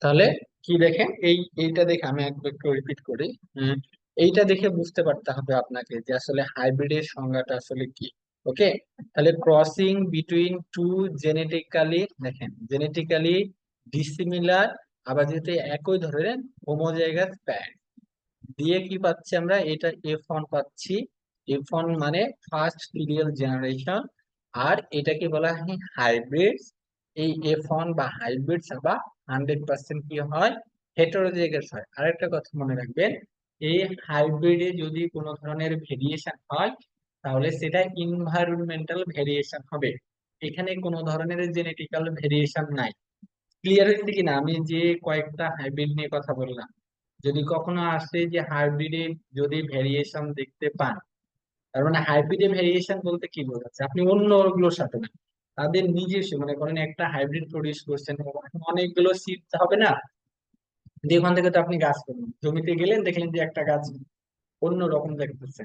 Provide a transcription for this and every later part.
তাহলে কি দেখেন, এইটা দেখে আমি একটু রিপিট করি। উম, এইটা দেখে বুঝতে পারতে হবে আপনাকে যে আসলে হাইব্রিডের সংজ্ঞাটা আসলে কি। ওকে, তাহলে ক্রসিং বিটুইন টু জেনেটিক্যালি, দেখেন জেনেটিক্যালি ডিসিমিলার, আবার যেহেতু একই ধরনের হোমোজাইগাস প্যার দিয়ে কি পাচ্ছি আমরা, এটা F1 পাচ্ছি। F1 মানে ফার্স্ট সিরিয়াল জেনারেশন। আর এটাকে বলা হয় হাইব্রিড। এই F1 বা হাইব্রিড বা 100% কি হয়, হেটেরোজাইগাস হয়। আরেকটা কথা মনে রাখবেন, এই হাইব্রিডে যদি কোনো ধরনের ভেরিয়েশন হয় তাহলে সেটা ইনভায়রনমেন্টাল ভেরিয়েশন হবে। এখানে কোনো ধরনের জেনেটিক্যাল ভেরিয়েশন নাই। ক্লিয়ার হচ্ছে কিনা আমি যে কয়েকটা হাইব্রিড নিয়ে কথা বললাম? যদি কখনো আসে যে হাইব্রিডে যদি ভেরিয়েশন দেখতে পান, তার মানে হাইব্রিডে ভেরিয়েশন বলতে কি বোঝাচ্ছে, আপনি অন্য গুলোর সাথে না, তাদের নিজস্ব, মনে করেন একটা হাইব্রিড প্রডিউস করছেন, এখন অনেকগুলো সিড হবে না, দিয়ে ওখান থেকে তো আপনি গাছ করবেন, জমিতে গেলেন দেখলেন যে একটা গাছ অন্য রকম দেখতেছে,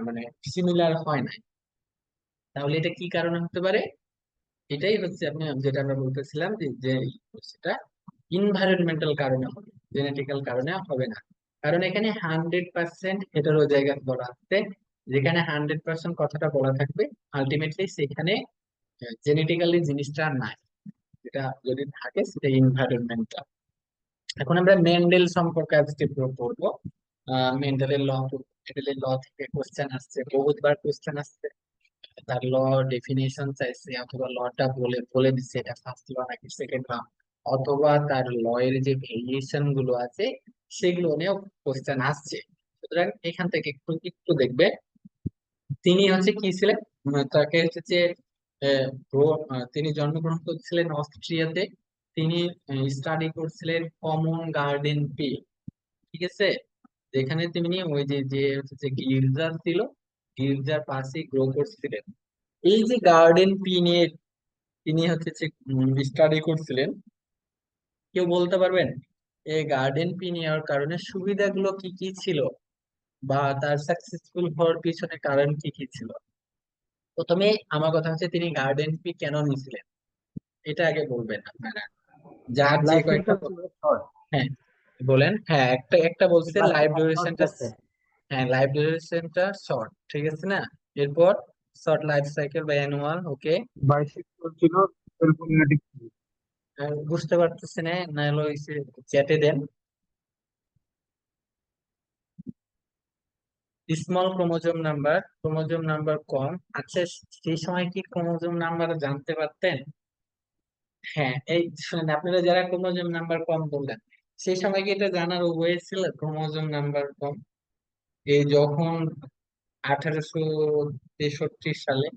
মানে সিমিলার হয় না। তাহলে এটা কি কারণে হতে পারে? এটাই হচ্ছে আপনি যেটা আমরা বলতেছিলাম যে যে সেটা ইনভায়রনমেন্টাল কারণে হবে, জেনেটিক্যাল কারণে হবে না। কারণ এখানে 100% হেটেরোজাইগাস বলা আছে। যেখানে 100% কথাটা বলা থাকবে, আলটিমেটলি সেখানে জেনেটিক্যালি জিনিসটা নাই। যেটা যদি থাকে সেটা ইনভায়রনমেন্টাল। এখন আমরা মেন্ডেল সম্পর্কে আজকে পড়বো। মেন্ডেলের মেন্ডেলের ল থেকে কোশ্চেন আসছে, বহুতবার কোশ্চেন আসছে। তার ল ডেফিনেশন চাইছে, অথবা লটা বলে বলে দিচ্ছে এটা ফার্স্ট ল নাকি সেকেন্ড ল, অথবা তার ল এর যে ভেরিয়েশন গুলো আছে সেগুলো নিয়েও কোশ্চেন আসছে। সুতরাং এখান থেকে একটু একটু দেখবে তিনি হচ্ছে কি ছিলেন। তাকে হচ্ছে যে তিনি জন্মগ্রহণ করছিলেন অস্ট্রিয়াতে। তিনি স্টাডি করছিলেন কমন গার্ডেন পি, ঠিক আছে, যেখানে তিনি ওই যে যে হচ্ছে যে গির্জা ছিল, গির্জার পাশে গ্রো করছিলেন। এই যে গার্ডেন পি নিয়ে তিনি হচ্ছে যে স্টাডি করছিলেন, কেউ বলতে পারবেন এই গার্ডেন পি নেওয়ার কারণে সুবিধাগুলো কি কি ছিল, বা তার সাকসেসফুল হওয়ার পিছনে কারণ কি কি ছিল? প্রথমে আমার কথা হচ্ছে তিনি গার্ডেন পি কেন নিয়েছিলেন, এটা আগে বলবেন আপনারা, যার যে লাইফ কয়েকটা স্টাইল ছিল শর্ট। হ্যাঁ বলেন। হ্যাঁ, একটা একটা বলছে লাস্টে লাইভ শর্ট ডিউরেশনটা। করছে। হ্যাঁ, লাইভ ডিউরেশনটা শর্ট, ঠিক আছে না? এরপর শর্ট লাইফ সাইকেল বা অ্যানুয়াল, ওকে। বাইসেক্সুয়াল ছিল, সেলফ। বুঝতে পারতেছি না, না হলো চ্যাটে দেন। স্মল ক্রোমোজোম নাম্বার কম। আচ্ছা, সেই সময় কি ক্রোমোজোম নাম্বার জানতে পারতেন? হ্যাঁ, এই শুনেন, আপনারা যারা ক্রোমোজোম নাম্বার কম বললেন, সেই সময় কি এটা জানার ওয়ে ছিল ক্রোমোজোম নাম্বার কম? এই যখন 1863 সালে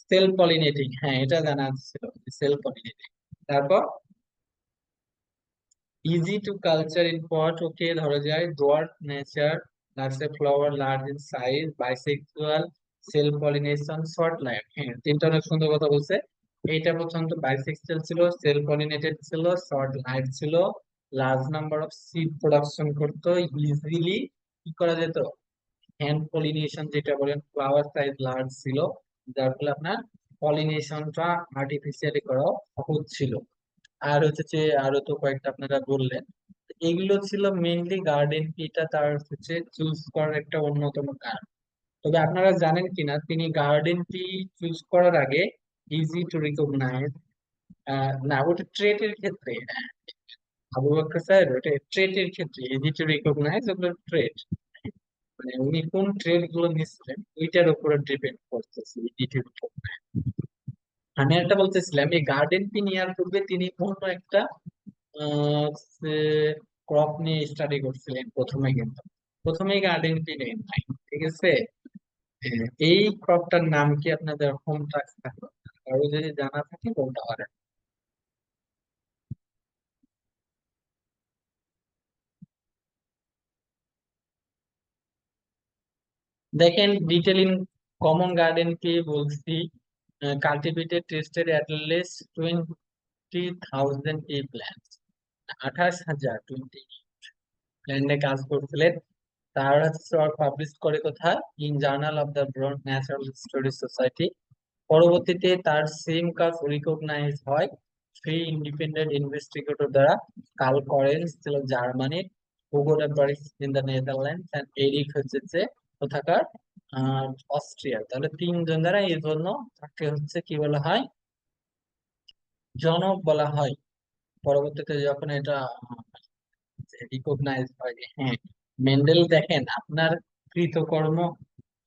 সেল পলিনেটিং, হ্যাঁ এটা জানা ছিল, সেল পলিনেটিং। তারপর ইজি টু কালচার ইন পট, ওকে ধরা যায় dwarf nature, nursery flower large in size, bisexual, self pollination, short life. হ্যাঁ, তিনটা অনেক সুন্দর কথা বলছে। এইটা প্রথমত বাইসেক্সুয়াল ছিল, সেলফ পলিনেটেড ছিল, শর্ট লাইফ ছিল, large number of seed production করতো, ইজিলি কি করা যেত, হ্যান্ড পলিনেশন যেটা বলেন, ফ্লাওয়ার সাইজ লার্জ ছিল, যার ফলে আপনার পলিনেশনটা আর্টিফিশিয়ালি করা সহজ ছিল। আর হচ্ছে যে আরো তো কয়েকটা আপনারা বললেন, এগুলো ছিল মেইনলি গার্ডেন পিটা তার হচ্ছে চুজ করার একটা অন্যতম কারণ। তবে আপনারা জানেন কিনা তিনি গার্ডেন টি চুজ করার আগে ইজি টু রিকগনাইজ, না ওটা ট্রেটের ক্ষেত্রে, আবু বকর স্যার ওটা ট্রেটের ক্ষেত্রে ইজি টু রিকগনাইজ, ওগুলো ট্রেট, মানে উনি কোন ট্রেড গুলো নিচ্ছিলেন ওইটার উপরে ডিপেন্ড করতেছে ইজি টু রিকগনাইজ। আমি একটা বলতেছিলাম এই গার্ডেন টি নেওয়ার পূর্বে তিনি অন্য একটা ক্রপ নিয়ে স্টাডি করছিলেন প্রথমে, কিন্তু প্রথমেই গার্ডেন টি নেন নাই, ঠিক আছে। এই ক্রপটার নাম কি আপনাদের হোম ট্রাক্স থাকলো, কারো যদি জানা থাকে বলতে পারেন। দেখেন ডিটেল ইন কমন গার্ডেন টি বলছি, কাল্টিভেটেড টেস্টেড অ্যাট লিস্ট 20,000 টি প্ল্যান্টস, 28,000 প্ল্যান্টে কাজ করছিলেন। তার হচ্ছে পাবলিশ করে কোথায়, in journal of the Brunn natural story society. পরবর্তীতে তার সেম কাজ রিকগনাইজ হয় থ্রি ইন্ডিপেন্ডেন্ট ইনভেস্টিগেটর দ্বারা কার্ল করেন্স ছিল জার্মানির, Hugo de Vries in the Netherlands and Erich হচ্ছে যে কোথাকার অস্ট্রিয়া। তাহলে তিনজন দ্বারা এই জন্য তাকে হচ্ছে কি বলা হয়, জনক বলা হয়। পরবর্তীতে যখন এটা রিকগনাইজ হয় যে হ্যাঁ, মেন্ডেল দেখেন আপনার কৃতকর্ম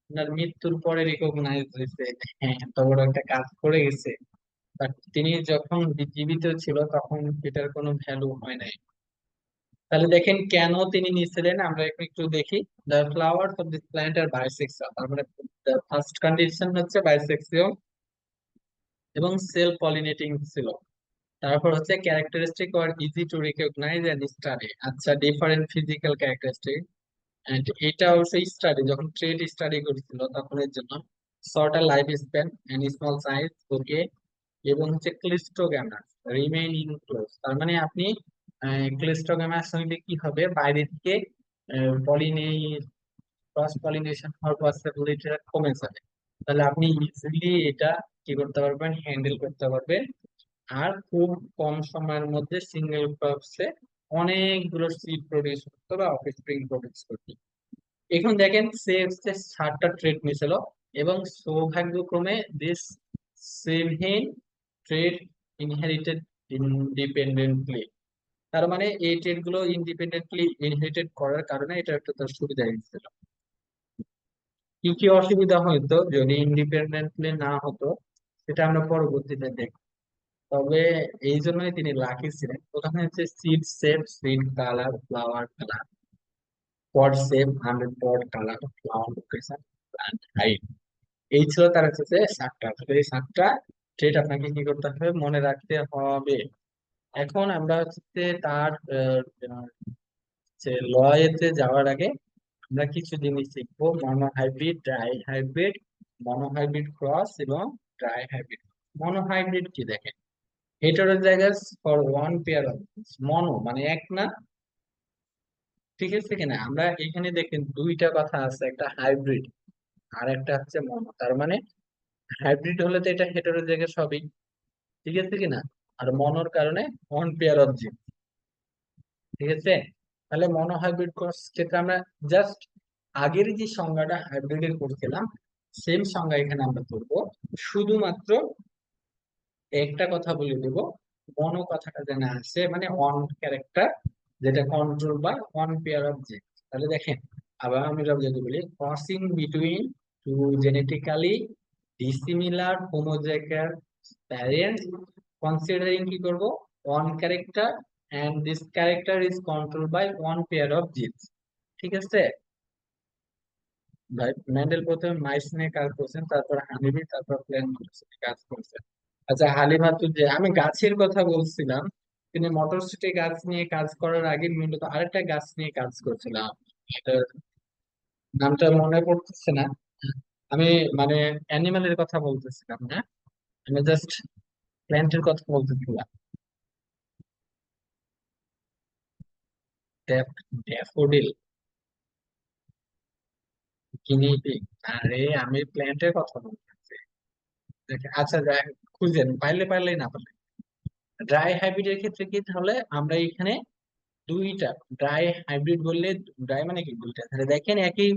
আপনার মৃত্যুর পরে রিকগনাইজ হয়েছে, হ্যাঁ এত বড় একটা কাজ করে গেছে। বাট তিনি যখন জীবিত ছিল তখন এটার কোনো ভ্যালু হয় নাই। তাহলে দেখেন কেন তিনি নিয়েছিলেন, আমরা একটু দেখি। The flowers of this plant আর বাইসেক্সুয়াল, তার মানে ফার্স্ট কন্ডিশন হচ্ছে বাইসেক্সুয়াল এবং সেলফ পলিনেটিং ছিল। তারপর হচ্ছে characteristic or easy to recognise and study, আচ্ছা ডিফারেন্ট ফিজিক্যাল ক্যারেক্টারিস্টিক। এন্ড এটা অবশ্যই স্টাডি, যখন ট্রেড স্টাডি করছিল তখন এর জন্য shorter life span and small size, okay. এবং হচ্ছে ক্লিস্টোগ্যামাস রিমেইন ইন ক্লোজ, তার মানে আপনি ক্লিস্টোগ্যামাস হইলে কি হবে, বাইরে থেকে পলিনে ক্রস পলিনেশন হওয়ার পসিবিলিটিটা কমে যাবে। তাহলে আপনি ইজিলি এটা কি করতে পারবেন, হ্যান্ডেল করতে পারবেন। আর খুব কম সময়ের মধ্যে সিঙ্গেল ক্রপসে অনেকগুলো সিড প্রডিউস করতে বা অফস্প্রিং প্রডিউস করতে। এখন দেখেন সে হচ্ছে 7টা ট্রেড নিয়েছিল এবং সৌভাগ্যক্রমে দিস সেম হেন ট্রেড ইনহেরিটেড ইন্ডিপেন্ডেন্টলি। তার মানে এই ট্রেড গুলো ইন্ডিপেন্ডেন্টলি ইনহেরিটেড করার কারণে এটা একটা তার সুবিধা হয়েছিল। কি কি অসুবিধা হইতো যদি ইন্ডিপেন্ডেন্টলি না হতো সেটা আমরা পরবর্তীতে দেখব। তবে এই জন্যই তিনি লাকি ছিলেন। প্রথমে হচ্ছে seed shape, seed colour, flower colour, pod shape, 100 pod colour, flower location, plant height. এই ছিল তার হচ্ছে যে 7টা। তো এই 7টা ট্রেড আপনাকে কি করতে হবে, মনে রাখতে হবে। এখন আমরা হচ্ছে তার লয়েতে যাওয়ার আগে আমরা কিছু জিনিস শিখবো, monohybrid, dihybrid, monohybrid cross এবং ডাই হাইব্রিড। মনোহাইব্রিড কি দেখেন, heterozygous for one pair of, mono মানে এক না, ঠিক আছে কিনা। আমরা এখানে দেখেন দুইটা কথা আছে, একটা হাইব্রিড আর একটা হচ্ছে মনো। তার মানে হাইব্রিড হলে তো এটা হেটারোজাইগাস হবেই, ঠিক আছে কিনা। আর মনোর কারণে ওয়ান পেয়ার অফ জিন, ঠিক আছে। তাহলে মনোহাইব্রিড ক্রস ক্ষেত্রে আমরা জাস্ট আগের যে সংজ্ঞাটা হাইব্রিডের করছিলাম সেম সংজ্ঞা এখানে আমরা করবো। শুধুমাত্র একটা কথা বলে দেব, মনো কথাটা যেন আসে মানে অন ক্যারেক্টার, যেটা control by one pair of gene. তাহলে দেখেন আবার আমি যদি বলি crossing between two genetically dissimilar homozygous parents considering কি করব, one character and this character is control by one pair of genes, ঠিক আছে ভাই। মেন্ডেল প্রথমে মাইস নিয়ে কাজ করছেন, তারপর হানিবি, তারপর প্ল্যান্ট নিয়ে কাজ করছেন। আচ্ছা হালিমা তো, যে আমি গাছের কথা বলছিলাম, তিনি মটরশুটি গাছ নিয়ে কাজ করার আগে মূলত আরেকটা গাছ নিয়ে কাজ করছিলাম, এটার নামটা মনে পড়তেছে না। আমি মানে অ্যানিমালের কথা বলতেছিলাম না, আমি জাস্ট প্ল্যান্টের কথা বলতেছিলাম। ড্যাফোডিল, গিনিপিগ, আরে আমি প্ল্যান্টের কথা বলতেছি। আচ্ছা খুঁজেন, পাইলে পাইলেই না পারলে। ড্রাই হাইব্রিডের ক্ষেত্রে কি, তাহলে আমরা এখানে দুইটা ড্রাই হাইব্রিড বললে, ড্রাই মানে কি দুইটা, তাহলে দেখেন একই,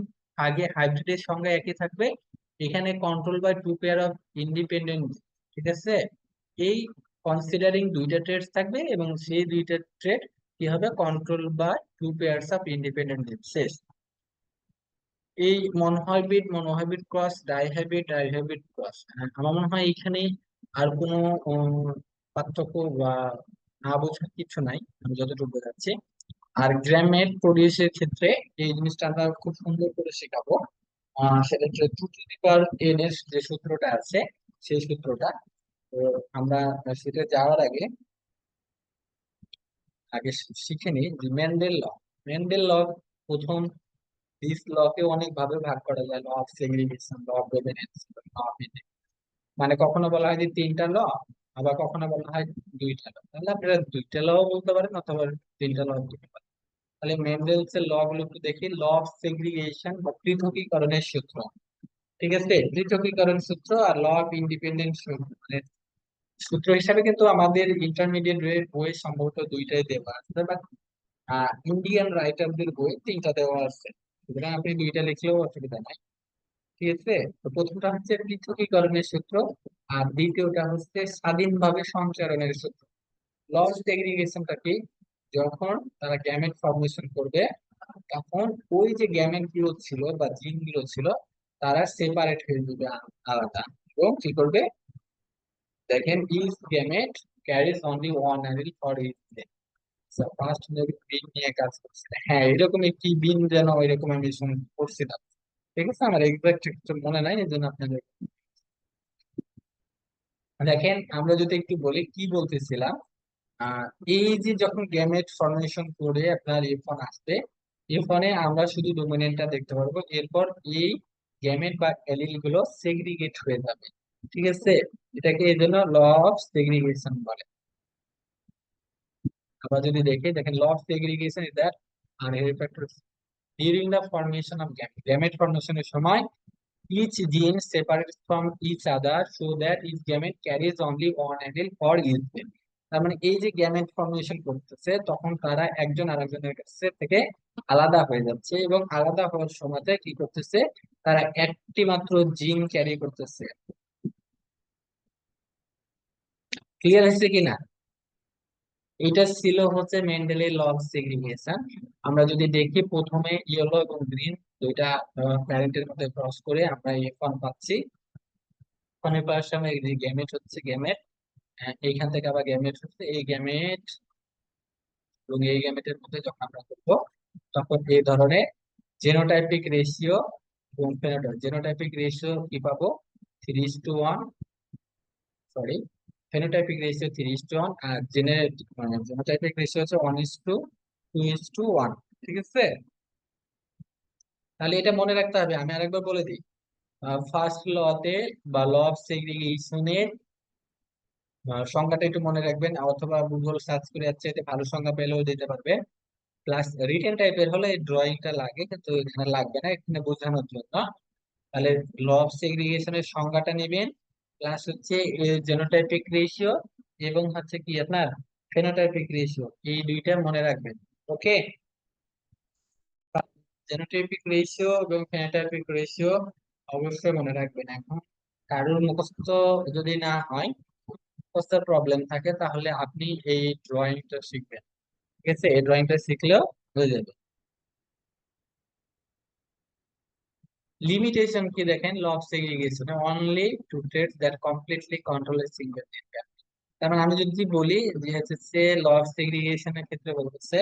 আগে হাইব্রিডের সংখ্যা একই থাকবে, এখানে control by two pair of independent, ঠিক আছে। এই কনসিডারিং দুইটা ট্রেড থাকবে এবং সেই দুইটা ট্রেড কি হবে, control by two pairs of independent, শেষ। এই monohybrid, monohybrid cross, dihybrid, dihybrid cross, আমার মনে হয় এখানে আর কোনো পার্থক্য বা না বোঝার কিছু নাই, আমি যতটুকু বোঝাচ্ছি। আর গ্রামের প্রডিউসের ক্ষেত্রে এই জিনিসটা আমরা খুব সুন্দর করে শেখাবো। সেটা হচ্ছে 2 to the power n এর যে সূত্রটা আছে সেই সূত্রটা। তো আমরা সেটা যাওয়ার আগে আগে শিখে নিই যে মেন্ডেল ল। মেন্ডেল ল প্রথম, দিস ল কে অনেক ভাবে ভাগ করা যায়, law of segregation, law of dominance, law of, মানে কখনো বলা হয় যে 3টা ল, আবার কখনো বলা হয় 2টা ল। তাহলে আপনারা 2টা ল বলতে পারেন অথবা 3টা ল বলতে পারেন। তাহলে মেন্ডেলস এর ল গুলো একটু দেখি। ল অফ সেগ্রিগেশন বা পৃথকীকরণের সূত্র, ঠিক আছে, পৃথকীকরণ সূত্র। আর ল অফ ইন্ডিপেন্ডেন্ট সূত্র, মানে সূত্র হিসাবে কিন্তু আমাদের ইন্টারমিডিয়েট বই সম্ভবত দুইটাই দেওয়া আছে, বাট ইন্ডিয়ান রাইটারদের বই তিনটা দেওয়া আছে, সুতরাং আপনি দুইটা লিখলেও অসুবিধা নাই। ঠিক আছে, তো প্রথমটা হচ্ছে পৃথকীকরণের সূত্র, আর দ্বিতীয়টা হচ্ছে স্বাধীনভাবে সঞ্চারণের সূত্র। লস সেগ্রিগেশনটা কি? যখন তারা গ্যামেট ফর্মেশন করবে, তখন ওই যে গ্যামেট গুলো ছিল বা জিন গুলো ছিল, তারা সেপারেট হয়ে যাবে আলাদা, এবং কি করবে, দেখেন each gamete carries only one allele for each. First bean নিয়ে কাজ করছে, হ্যাঁ এরকম একটি বিন যেন এরকম আমি করছিলাম। ঠিক আছে, আমার এক্সাক্ট কিছু মনে নাই, এই জন্য আপনাদের দেখেন আমরা যদি একটু বলি কি বলতেছিলাম। আহ এই যে যখন গ্যামেট ফর্মেশন করে আপনার এফ1 আসবে, এফ1 আমরা শুধু ডোমিনেন্টটা দেখতে পারবো, এরপর এই গ্যামেট বা অ্যালিল গুলো সেগ্রিগেট হয়ে যাবে। ঠিক আছে, এটাকে এই জন্য ল অফ সেগ্রিগেশন বলে। আবার যদি দেখি, দেখেন law of segregation is that inherited factor during the formation of gamete, gamete ফর্মেশনের সময় each gene separates from each other so that each gamete carries only one allele for each gene। তার মানে এই যে গ্যামেট ফর্মেশন করতেছে, তখন তারা একজন আরেকজনের কাছে থেকে আলাদা হয়ে যাচ্ছে, এবং আলাদা হওয়ার সময়তে কি করতেছে, তারা একটি মাত্র জিন ক্যারি করতেছে। ক্লিয়ার হয়েছে কিনা? এটা ছিল হচ্ছে মেন্ডেলের ল অফ সেগ্রিগেশন। আমরা যদি দেখি, প্রথমে ইয়েলো এবং গ্রিন দুইটা প্যারেন্টের মধ্যে ক্রস করে আমরা এফ1 পাচ্ছি। ফোনের পাওয়ার সময় এই যে গ্যামেট হচ্ছে গ্যামেট, এইখান থেকে আবার গ্যামেট হচ্ছে এই গ্যামেট, এবং এই গ্যামেটের মধ্যে যখন আমরা করবো, তখন এই ধরনের জেনোটাইপিক রেশিও এবং ফেনোটাইপ, জেনোটাইপিক রেশিও কি পাবো, 3:1, সরি, ফেনোটাইপিক রেশিও 3:1, আর জেনোটাইপিক রেশিও হচ্ছে 1:2:1। ঠিক আছে, তাহলে এটা মনে রাখতে হবে। আমি আরেকবার বলে দিই, ফার্স্ট লতে বা ল অফ সেগ্রিগেশনের সংজ্ঞাটা একটু মনে রাখবেন, অথবা গুগল সার্চ করে যাচ্ছে, এতে ভালো সংজ্ঞা পেলেও দিতে পারবে। প্লাস রিটেন টাইপের হলে ড্রয়িংটা লাগে, কিন্তু এখানে লাগবে না, এখানে বোঝানোর জন্য। তাহলে ল অফ সেগ্রিগেশনের সংজ্ঞাটা নেবেন, প্লাস হচ্ছে জেনোটাইপিক রেশিও, এবং হচ্ছে কি আপনার ফেনোটাইপিক রেশিও, এই দুইটা মনে রাখবেন। ওকে, জেনোটাইপিক রেশিও এবং ফেনোটাইপিক রেশিও অবশ্যই মনে রাখবেন। এখন কারোর মুখস্থ যদি না হয়, মুখস্থের প্রবলেম থাকে, তাহলে আপনি এই ড্রয়িংটা শিখবেন। ঠিক আছে, এই ড্রয়িংটা শিখলেও হয়ে যাবে। লিমিটেশন কি দেখেন, law of segregation only two traits that completely control a single gene. কারণ আমি যদি বলি যে হচ্ছে ল অফ সেগ্রিগেশনের ক্ষেত্রে বলতেছে,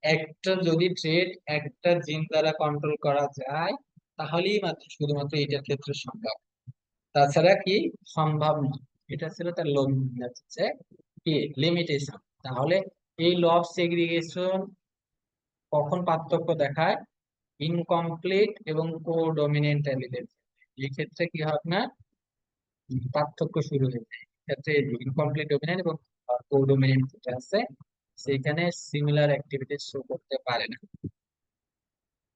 একটা যদি ট্রেট একটা জিন দ্বারা কন্ট্রোল করা যায়, তাহলেই মাত্র শুধুমাত্র এটার ক্ষেত্রে সম্ভব, তাছাড়া কি সম্ভব না। এটা ছিল তার হচ্ছে কি লিমিটেশন। তাহলে এই ল অফ সেগ্রিগেশন কখন পার্থক্য দেখায়, ইনকমপ্লিট এবং কোডমিনেন্ট অ্যালিলের এই ক্ষেত্রে কি হয় না, পার্থক্য শুরু হয়ে যায়। ক্ষেত্রে ইনকমপ্লিট ডমিনেন্ট এবং কোডমিনেন্ট যেটা আছে, সেইখানে সিমিলার অ্যাক্টিভিটি শো করতে পারে না।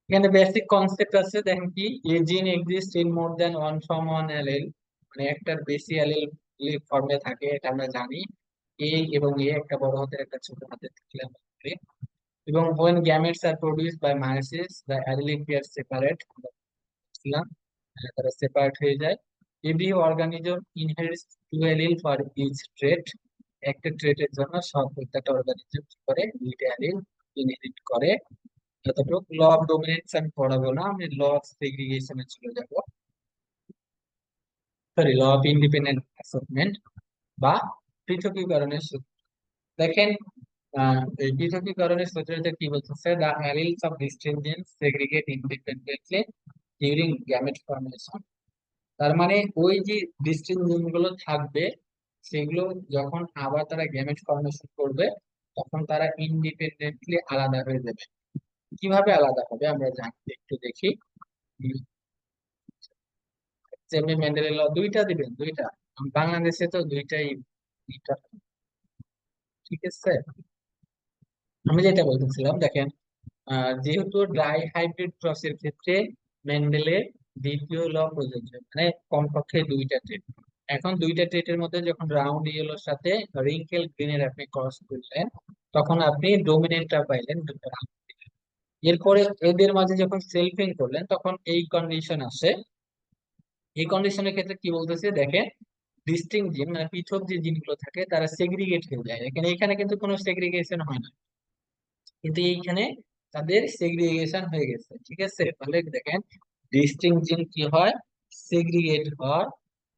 এখানে বেসিক কনসেপ্ট আছে, দেখেন কি, এ জিন exist in more than one from one allele, মানে একটার বেশি অ্যালিল ফর্মে থাকে, এটা আমরা জানি। এ এবং এ একটা বড় হাতের একটা ছোট হাতের থাকলে আমরা বলি। এবং when gametes are produced by meiosis the allelic pairs separate, ছিলাম, তারা সেপারেট হয়ে যায়। Every organism inherits two allele for each trait, একটা ট্রেটের জন্য সব প্রত্যেকটা অর্গানিজম কি করে, দুইটা অ্যালিল ইনহেরিট করে। যতটুকু ল অফ ডোমিনেন্স আমি পড়াবো না, আমি ল অফ সেগ্রিগেশনে চলে যাব, sorry, law of independent assessment বা পৃথকীকরণের সূত্র। দেখেন, এই পৃথকীকরণের সূত্রটা কি বলতেছে, the alleles of distinct genes segregate independently during gamete formation. তার মানে ওই যে ডিস্টিংক্ট জিন গুলো থাকবে, সেগুলো যখন আবার তারা গ্যামেট ফর্মেশন করবে, তখন তারা ইন্ডিপেন্ডেন্টলি আলাদা হয়ে যাবে। কিভাবে আলাদা হবে আমরা জানতে একটু দেখি। উম, যেমনি মেন্ডেলের ল দুইটা দিবেন, দুইটা, বাংলাদেশে তো দুইটাই, দুইটা। ঠিক আছে, আমি যেটা বলতেছিলাম, দেখেন, যেহেতু ড্রাই হাইব্রিড ক্রসের ক্ষেত্রে মেন্ডেলের দ্বিতীয় ল প্রযোজ্য, মানে কমপক্ষে দুইটা ট্রেড, এখন দুইটা টেটের মধ্যে যখন রাউন্ড ইয়েলোর সাথে রিঙ্কেল গ্রিনের আপনি ক্রস করলেন, তখন আপনি ডোমিনেন্টটা পাইলেন। এরপরে এদের মাঝে যখন সেলফিং করলেন তখন এই কন্ডিশন আসে। এই কন্ডিশনের ক্ষেত্রে কি বলতেছে দেখেন, ডিস্টিং জিন মানে পৃথক যে জিনগুলো থাকে তারা সেগ্রিগেট হয়ে যায়। এখানে এখানে কিন্তু কোনো সেগ্রিগেশন হয় না, কিন্তু এইখানে তাদের সেগ্রিগেশন হয়ে গেছে। ঠিক আছে, তাহলে দেখেন ডিস্টিং জিন কি হয়, সেগ্রিগেট হয়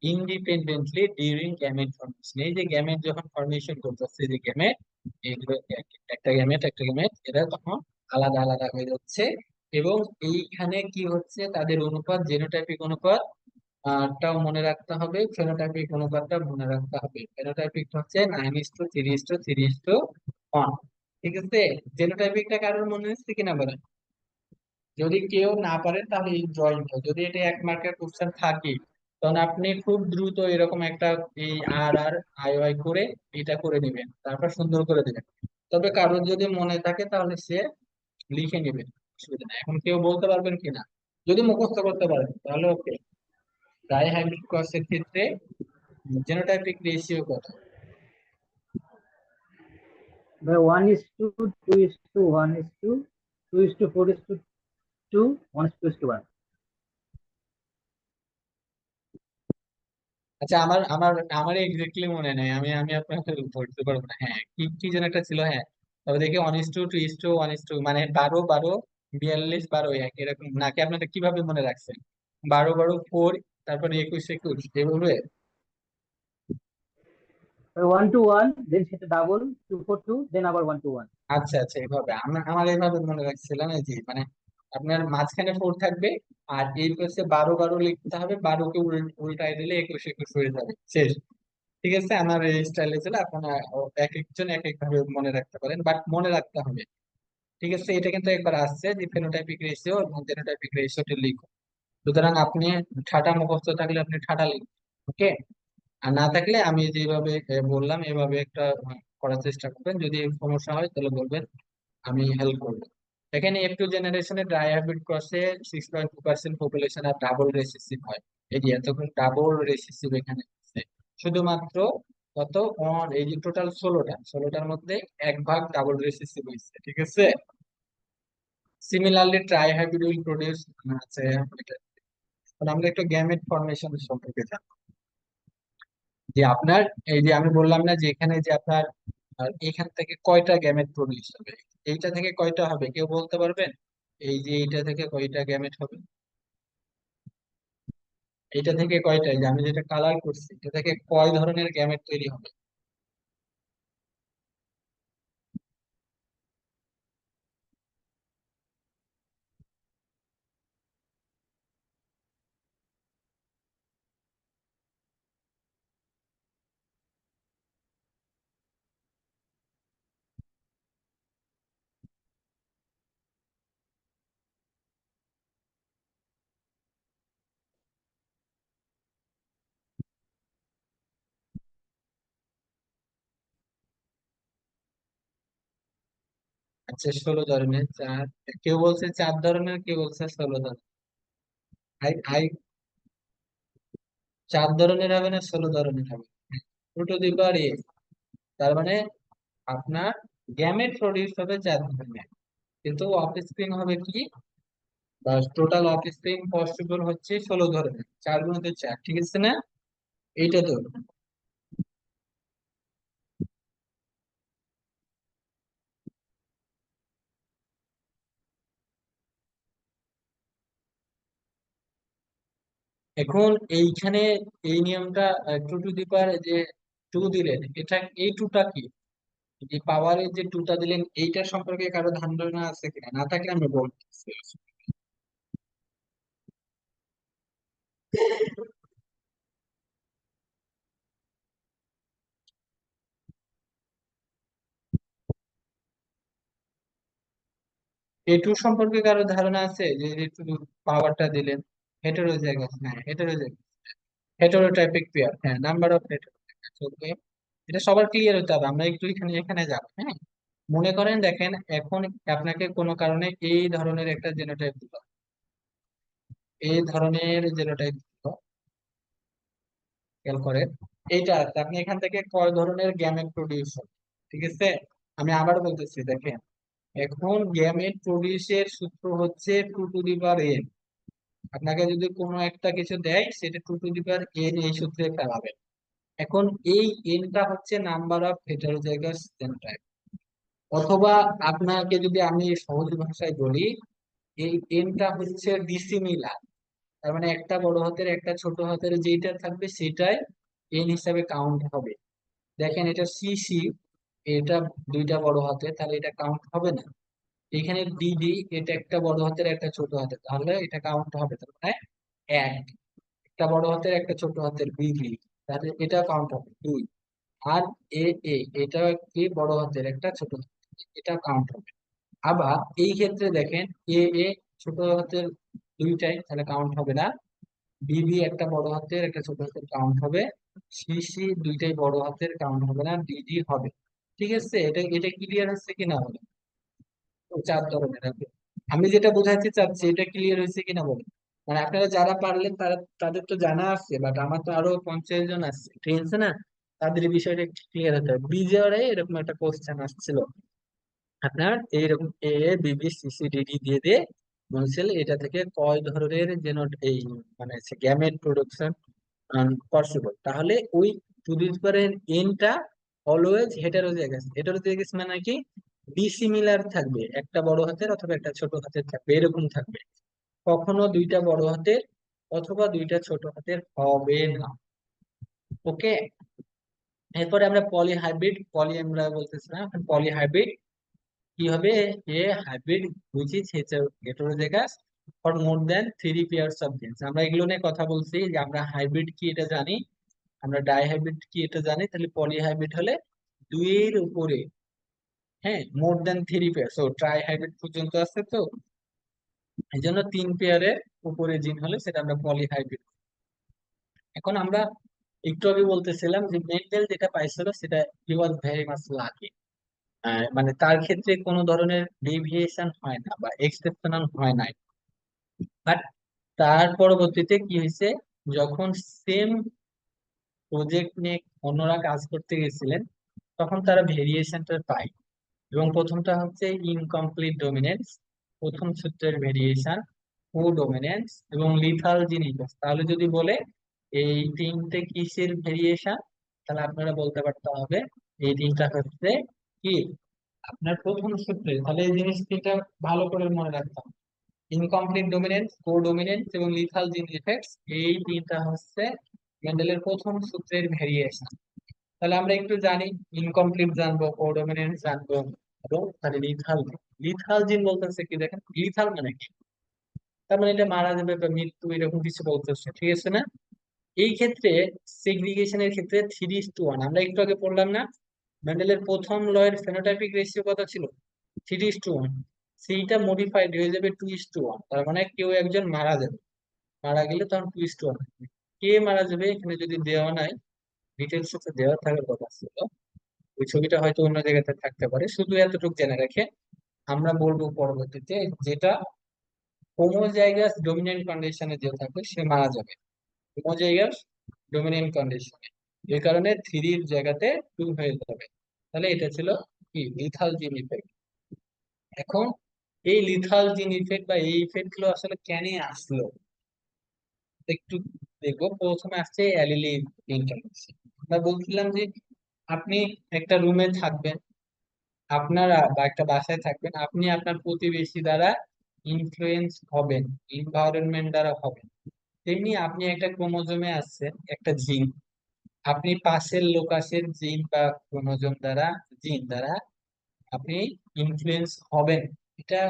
ইন্ডিপেন্ডেন্টলি ডিউরিং গ্যামেট ফর্মেশন। এই যে গ্যামেট যখন ফর্মেশন করতেছে, যে গ্যামেট এইগুলো একটা গ্যামেট একটা গ্যামেট এরা তখন আলাদা আলাদা হয়ে যাচ্ছে। এবং এইখানে কি হচ্ছে, তাদের অনুপাত জেনোটাইপিক অনুপাত টাও মনে রাখতে হবে, ফেনোটাইপিক অনুপাতটা মনে রাখতে হবে। ফেনোটাইপিক হচ্ছে 9:3:3:1। ঠিক আছে, জেনোটাইপিকটা কারোর মনে হচ্ছে কিনা বলেন? যদি কেউ না পারেন তাহলে এই ড্রয়িংটা, যদি এটা 1 মার্কের কোশ্চেন থাকে, তখন আপনি খুব দ্রুত এরকম একটা এই আর আর আই ওয়াই করে এটা করে নেবেন, তারপর সুন্দর করে দিবেন। তবে কারোর যদি মনে থাকে তাহলে সে লিখে নেবেন, অসুবিধা নেই। এখন কেউ বলতে পারবেন কিনা? যদি মুখস্থ করতে পারেন তাহলে ওকে। ডাই হাইব্রিড ক্রসের ক্ষেত্রে জেনোটাইপিক রেশিও কত? ভাই 1:2, 2:1:2, 2:4:2, 1:1। আচ্ছা, আমার আমার আমার এক্স্যাক্টলি মনে নেই, আমি আমি আপনাকে ধরতে পারবো না। হ্যাঁ, কি কি যেন একটা ছিল, হ্যাঁ। তবে দেখি 1:2, 2:1:2 মানে 12, 12, 42, 12, 1 এরকম নাকি? আপনারা কিভাবে মনে রাখছেন? 12, 12, 4, তারপরে 21, 21 এভাবে? 1:1, দেন সেটা ডাবল, 2:4:2, দেন আবার 1:1। আচ্ছা আচ্ছা, এভাবে আমার আমার এইভাবে মনে রাখছিলাম। এই যে মানে আপনার মাঝখানে 4 থাকবে, আর এই পাশে 12, 12 লিখতে হবে, 12কে উল্টায় দিলে 21, 21 হয়ে যাবে, শেষ। ঠিক আছে, আমার এই স্টাইলে ছিল। আপনার এক একজন এক এক ভাবে মনে রাখতে পারেন, বাট মনে রাখতে হবে। ঠিক আছে, এটা কিন্তু একবার আসছে যে ফেনোটাইপিক রেশিও এবং জেনোটাইপিক রেশিওটি লিখুন। সুতরাং আপনি ঠাটা মুখস্থ থাকলে আপনি ঠাটা লিখুন, ওকে। আর না থাকলে আমি যেভাবে বললাম এভাবে একটা করার চেষ্টা করবেন। যদি সমস্যা হয় তাহলে বলবেন, আমি হেল্প করবো। এখানে একটু জেনারেশনে ডায়াবেট ক্রসে 6.2% পপুলেশন আর ডাবল রেসিসিভ হয়। এই যে এতক্ষণ ডাবল রেসিসিভ এখানে আছে। শুধুমাত্র কত এই যে টোটাল 16টার মধ্যে 1 ভাগ ডাবল রেসিসিভ হয়েছে। ঠিক আছে, similarly try hybrid will produce আছে এটা। এখন আমরা একটু গ্যামেট ফর্মেশন সম্পর্কে জানবো। যে আপনার এই যে আমি বললাম না যে এখানে যে আপনার এখান থেকে কয়টা গ্যামেট প্রডিউস হবে, এইটা থেকে কয়টা হবে কেউ বলতে পারবেন? এই যে এইটা থেকে কয়টা গ্যামেট হবে, এইটা থেকে কয়টা, এই যে আমি যেটা কালার করছি এটা থেকে কয় ধরনের গ্যামেট তৈরি হবে? আচ্ছা, 16 ধরনের, চার। কেউ বলছে 4 ধরনের, কেউ বলছে 16 ধরনের। আই আই 4 ধরনের হবে না 16 ধরনের হবে? টু দি পাওয়ার এ, তার মানে আপনার গ্যামেট প্রডিউস হবে 4 ধরনের, কিন্তু অফস্প্রিং হবে কি, বা টোটাল অফস্প্রিং পসিবল হচ্ছে 16 ধরনের, 4 গুণিত 4, ঠিক আছে না? এইটা তো এখন এইখানে এই নিয়মটা, টু দি পাওয়ার যে টু দিলেন, এটা এই টুটা কি, যে পাওয়ারের যে টুটা দিলেন এইটা সম্পর্কে কারো ধারণা আছে কিনা? না থাকলে আমি বলতেছি। এই টু সম্পর্কে কারো ধারণা আছে, যে যে টু পাওয়ারটা দিলেন? হেটেরোজাইগাস, হ্যাঁ হেটেরোজাইগাস, হেটেরোটাইপিক পেয়ার, হ্যাঁ নাম্বার অফ হেটেরোজাইগাস, ওকে। এটা সবার ক্লিয়ার হতে হবে, আমরা একটু এখানে এখানে যাবো, হ্যাঁ। মনে করেন দেখেন, এখন আপনাকে কোনো কারণে এই ধরনের একটা জেনোটাইপ দিল, এই ধরনের জেনোটাইপ দিল। খেয়াল করেন, এইটা আছে আপনি এখান থেকে কয় ধরনের গ্যামেট প্রডিউস হবে। ঠিক আছে, আমি আবার বলতেছি দেখেন, এখন গ্যামেট প্রডিউসের সূত্র হচ্ছে 2 টু দি পাওয়ার n। আপনাকে যদি কোনো একটা কিছু দেয় সেটা 2 টু দি পাওয়ার n এই সূত্রে ফেলাবেন। এখন এই এনটা হচ্ছে নাম্বার অফ হেটারোজাইগাস জেনোটাইপ, অথবা আপনাকে যদি আমি সহজ ভাষায় বলি, এই এনটা হচ্ছে ডিসিমিলার। তার মানে একটা বড় হাতের একটা ছোট হাতের যেটা থাকবে সেটাই এন হিসাবে কাউন্ট হবে। দেখেন এটা সিসি, এটা দুইটা বড় হাতের, তাহলে এটা কাউন্ট হবে না। এখানে ডিডি, এটা একটা বড় হাতের একটা ছোট হাতের, তাহলে এটা কাউন্ট হবে। তার মানে এক, একটা বড় হাতের একটা ছোট হাতের বিডি, তাহলে এটা কাউন্ট হবে দুই। আর এ এ, এটা কি বড় হাতের একটা ছোট হাতের, এটা কাউন্ট হবে। আবার এই ক্ষেত্রে দেখেন এ এ ছোট হাতের দুইটাই, তাহলে কাউন্ট হবে না। বিবি একটা বড় হাতের একটা ছোট হাতের, কাউন্ট হবে। সিসি দুইটাই বড় হাতের, কাউন্ট হবে না, ডিডি হবে। ঠিক আছে, এটা এটা ক্লিয়ার হচ্ছে কিনা বলে? তো চার ধরনের আছে। আমি যেটা বোঝাতে চাচ্ছি এটা ক্লিয়ার হয়েছে কিনা বলে? মানে আপনারা যারা পারলেন তারা, তাদের তো জানা আছে, বাট আমার তো আরো 50 জন আছে, ঠিক আছে না? তাদের এই বিষয়টা একটু ক্লিয়ার হতে হবে। বিজেআরএ এরকম একটা কোশ্চেন আসছিল, আপনার এইরকম এ বিবি সিসি ডিডি দিয়ে দিয়ে বলছিল এটা থেকে কয় ধরনের যেন এই মানে গ্যামেট প্রোডাকশন পসিবল। তাহলে ওই টু দি পাওয়ার এনটা অলওয়েজ হেটারোজাইগাস। হেটারোজাইগাস মানে কি, ডিসিমিলার থাকবে, একটা বড় হাতের অথবা একটা ছোট হাতের থাকবে, এরকম থাকবে। কখনো দুইটা বড় হাতের অথবা দুইটা ছোট হাতের হবে না। ওকে, এরপরে আমরা পলিহাইব্রিড, পলি আমরা বলতেছি না, পলিহাইব্রিড কি হবে? A hybrid which is heterozygous for more than 3 pairs of genes. আমরা এগুলো নিয়ে কথা বলছি যে আমরা হাইব্রিড কি এটা জানি, আমরা ডাই হাইব্রিড কি এটা জানি, তাহলে পলি হাইব্রিড হলে দুইয়ের উপরে, হ্যাঁ, মোর than 3 pair, so try hybrid পর্যন্ত আছে। তো এই জন্য 3 পেয়ারের উপরে জিন হলে সেটা আমরা পলি হাইব্রিড। এখন আমরা একটু আগে বলতেছিলাম যে মেন্ডেল যেটা পাইছিল সেটা হি ওয়াজ ভেরি মাচ লাকি, মানে তার ক্ষেত্রে কোনো ধরনের ডেভিয়েশন হয় না বা এক্সেপশনাল হয় না। বাট তার পরবর্তীতে কি হয়েছে, যখন সেম প্রজেক্ট নিয়ে অন্যরা কাজ করতে গেছিলেন তখন তারা ভেরিয়েশনটা পায়। এবং প্রথমটা হচ্ছে ইনকমপ্লিট ডমিনেন্স, প্রথম সূত্রের ভেরিয়েশন, কো ডমিনেন্স এবং লিথাল জিনিস। তাহলে যদি বলে এই তিনটে কিসের ভেরিয়েশন, তাহলে আপনারা বলতে পারতে হবে এই তিনটা হচ্ছে কি আপনার প্রথম সূত্রে। তাহলে এই জিনিস তিনটা ভালো করে মনে রাখতাম, ইনকমপ্লিট ডমিনেন্স, কো ডমিনেন্স এবং লিথাল জিন ইফেক্টস, এই তিনটা হচ্ছে মেন্ডেলের প্রথম সূত্রের ভেরিয়েশন। তাহলে আমরা একটু জানি, ইনকমপ্লিট জানবো, কো ডমিনেন্স জানবো, এবং তাহলে লিথাল, লিথাল জিন বলতেছে কি দেখেন, লিথাল মানে কি, তার মানে এটা মারা যাবে বা মৃত্যু এরকম কিছু বলতেছে, ঠিক আছে না? এই ক্ষেত্রে সেগ্রিগেশনের ক্ষেত্রে 3:1, আমরা একটু আগে পড়লাম না, মেন্ডেলের প্রথম লয়ের ফেনোটাইপিক রেশিও কত ছিল? 3:1। সেইটা মডিফাইড হয়ে যাবে 2:1, তার মানে কেউ একজন মারা যাবে, মারা গেলে তখন 2:1। কে মারা যাবে এখানে যদি দেওয়া নাই, ডিটেলস তো দেওয়া থাকার কথা ছিল, ওই ছবিটা হয়তো অন্য জায়গাতে থাকতে পারে, শুধু এতটুকু জেনে রেখে আমরা বলবো পরবর্তীতে যেটা হোমোজাইগাস ডমিনেন্ট কন্ডিশনে যে থাকবে সে মারা যাবে, হোমোজাইগাস ডমিনেন্ট কন্ডিশনে, এই কারণে থ্রির জায়গাতে টু হয়ে যাবে। তাহলে এটা ছিল কি লিথাল জিন ইফেক্ট। এখন এই লিথাল জিন ইফেক্ট বা এই ইফেক্ট গুলো আসলে কেন আসলো একটু দেখবো। প্রথমে আসছে অ্যালিলি ইন্টারঅ্যাকশন। আমরা বলছিলাম যে আপনি একটা রুমে থাকবেন, আপনারা বা একটা বাসায় থাকবেন, আপনি আপনার প্রতিবেশী দ্বারা ইনফ্লুয়েন্স হবেন, এনভায়রনমেন্ট দ্বারা হবেন। তেমনি আপনি একটা ক্রোমোজোমে আছেন একটা জিন, আপনি পাশের লোকাসের জিন বা ক্রোমোজোম দ্বারা, জিন দ্বারা আপনি ইনফ্লুয়েন্স হবেন। এটা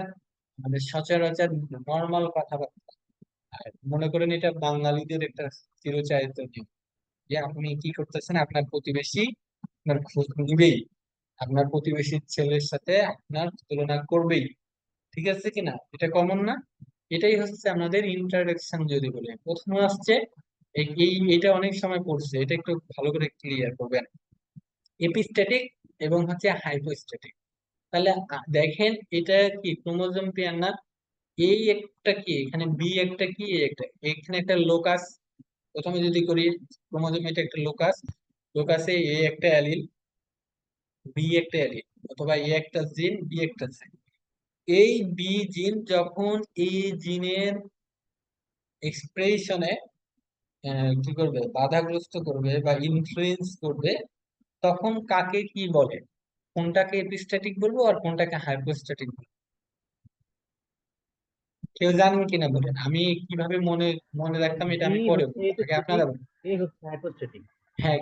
আমাদের সচরাচর নর্মাল কথাবার্তা। আর মনে করেন এটা বাঙালিদের একটা চিরচারিত নিয়ম যে আপনি কি করতেছেন, আপনার প্রতিবেশী আপনার খোঁজ নিবেই, আপনার প্রতিবেশীর ছেলের সাথে আপনার তুলনা করবেই। ঠিক আছে কিনা, এটা কমন না? এটাই হচ্ছে আমাদের ইন্টারডাকশন যদি বলি। প্রথম আসছে এটা অনেক সময় পড়ছে, এটা একটু ভালো করে ক্লিয়ার করবেন, এপিস্ট্যাটিক এবং হচ্ছে হাইপোস্ট্যাটিক। তাহলে দেখেন এটা কি ক্রোমোজোম পেয়ার না, এই একটা কি এখানে বি একটা কি, এ একটা, এখানে একটা লোকাস প্রথমে যদি করি, ক্রোমোজোম এটা একটা লোকাস, লোকাসে এ একটা অ্যালিল, বি একটা অ্যালিল, অথবা এ একটা জিন, বি একটা জিন। এই বি জিন যখন এই জিনের এক্সপ্রেশনে কি করবে, বাধাগ্রস্ত করবে বা ইনফ্লুয়েন্স করবে, তখন কাকে কি বলে, কোনটাকে এপিস্ট্যাটিক বলবো আর কোনটাকে হাইপোস্ট্যাটিক বলবো? কেউ জানেন কিনা বলেন, আমি কিভাবে মনে মনে রাখতাম এটা বি আমি পরে হচ্ছে বলবো, আগে আপনারা এপিস্থেটিক, বলুন। এ হচ্ছে হাইপোস্থেটিক। হ্যাঁ,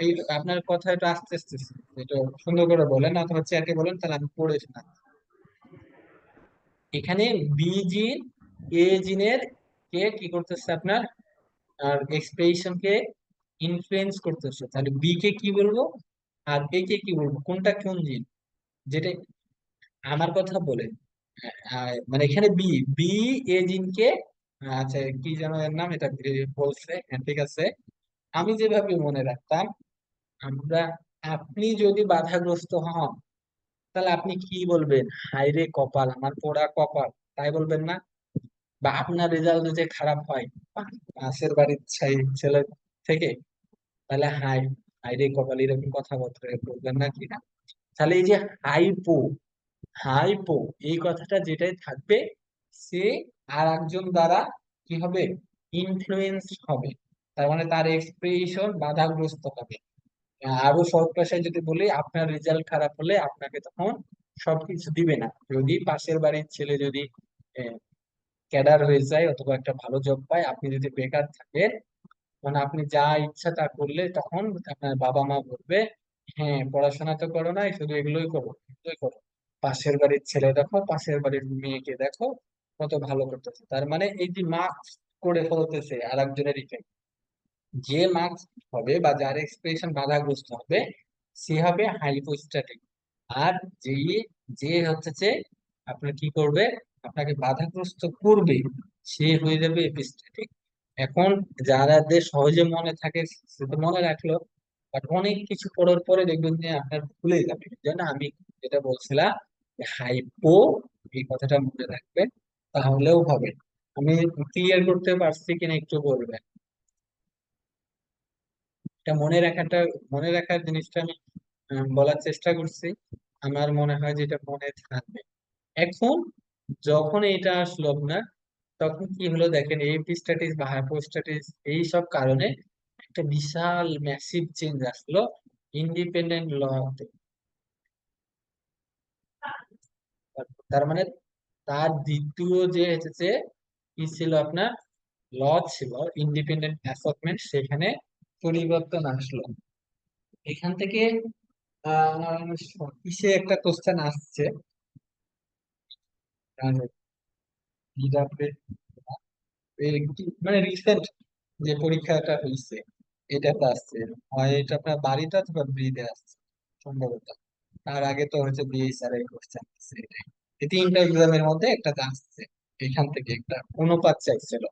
এই আপনার কথা একটু আস্তে আস্তে, একটু সুন্দর করে বলেন অথবা চ্যাটে বলেন, তাহলে আমি পড়ে শোনাচ্ছি। এখানে বি জিন এ জিনের কে কি করতেছে আপনার, আর এক্সপ্রেশন কে ইনফ্লুয়েন্স করতেছে, তাহলে বি কে কি বলবো আর এ কে কি বলবো, কোনটা কোন জিন, যেটা আমার কথা বলে। মানে এখানে বি, বি এ জিনকে, আচ্ছা কি যেন এর নাম, এটা বলছে, হ্যাঁ ঠিক আছে। আমি যেভাবে মনে রাখতাম, আমরা, আপনি যদি বাধাগ্রস্ত হন, তাহলে আপনি কি বলবেন, হায়রে কপাল, আমার পোড়া কপাল, তাই বলবেন না? বা আপনার রেজাল্ট যদি খারাপ হয় পাশের বাড়ির ছেলে থেকে, তাহলে হায়রে কপাল, এরকম কথাবার্তা বলবেন না কি না? তাহলে এই যে হাইপো, হাইপো, এই কথাটা যেটাই থাকবে, সে আর একজন দ্বারা কি হবে, ইনফ্লুয়েন্স হবে, তার মানে তার এক্সপ্রেশন বাধাগ্রস্ত হবে। আরো সহজ ভাষায় যদি বলি, আপনার রেজাল্ট খারাপ হলে আপনাকে তখন সবকিছু দিবে না, যদি পাশের বাড়ির ছেলে যদি ক্যাডার হয়ে যায় অথবা একটা ভালো জব পায়, আপনি যদি বেকার থাকেন, মানে আপনি যা ইচ্ছা তা করলে তখন আপনার বাবা মা বলবে, হ্যাঁ পড়াশোনা তো করো নাই, শুধু এগুলোই করো, এগুলোই করো, পাশের বাড়ির ছেলে দেখো, পাশের বাড়ির মেয়েকে দেখো, কত ভালো করতেছে। তার মানে এই যে মার্কস করে ফেলতেছে আর একজনের ইফেক্ট, যে মার্কস হবে বা যার এক্সপ্রেশন বাধাগ্রস্ত হবে, সে হবে হাইপোস্ট্যাটিক। আর যে, যে হচ্ছে যে আপনার কি করবে, আপনাকে বাধাগ্রস্ত করবে, সে হয়ে যাবে এপিস্ট্যাটিক। এখন যাদের সহজে মনে থাকে সে তো মনে রাখলো, বাট অনেক কিছু পড়ার পরে দেখবেন যে আপনার ভুলে যাবে, এই জন্য আমি যেটা বলছিলাম, হাইপো, এই কথাটা মনে রাখবেন, তাহলেও হবে। আমি ক্লিয়ার করতে পারছি কিনা একটু বলবেন? এটা মনে রাখাটা, মনে রাখার জিনিসটা আমি বলার চেষ্টা করছি, আমার মনে হয় যে এটা মনে থাকবে। এখন যখন এটা আসলো আপনার, তখন কি হলো দেখেন, এপিস্ট্যাটিস বা হাইপোস্ট্যাটিস এই সব কারণে একটা বিশাল ম্যাসিভ চেঞ্জ আসলো ইন্ডিপেন্ডেন্ট লতে। তার মানে তার দ্বিতীয় যে এসেছে কি ছিল আপনার, ল ছিল ইন্ডিপেন্ডেন্ট অ্যাসর্টমেন্ট, সেখানে পরিবর্তন আসলো। এখান থেকে কিসে একটা কোশ্চেন আসছে, আহ, মানে রিসেন্ট যে পরীক্ষাটা হয়েছে, এটাতে আসছে, হয় এটা আপনার বাড়িতে অথবা ব্রিদে আসছে সম্ভবত। তার আগে তো হচ্ছে বিএসআর এর কোশ্চেন আসছে, এটাই এই তিনটা এক্সামের মধ্যে একটা আসছে, এখান থেকে একটা অনুপাত চাইছিল।